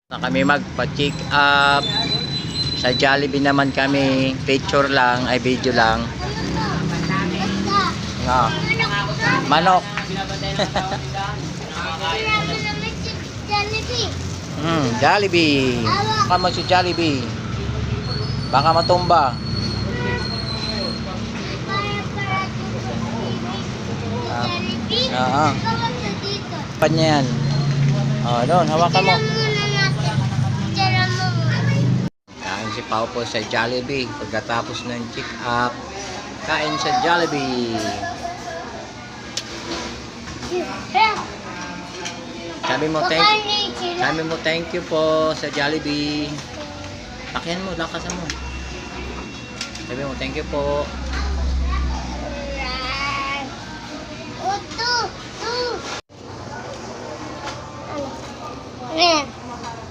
Na kami magpa-check up. Sa Jollibee naman kami, picture lang, ay video lang. Nga. Manok. Jollibee. Baka mo si Jollibee. Baka matumba. Pan yan. Oh, doon, hawakan mo. Kain si Pao po sa Jollibee pagkatapos ng check up. Kain sa Jollibee. Sabi mo thank you po sa Jollibee. Lakihan mo, lakasan mo. Sabi mo thank you po. Yeah.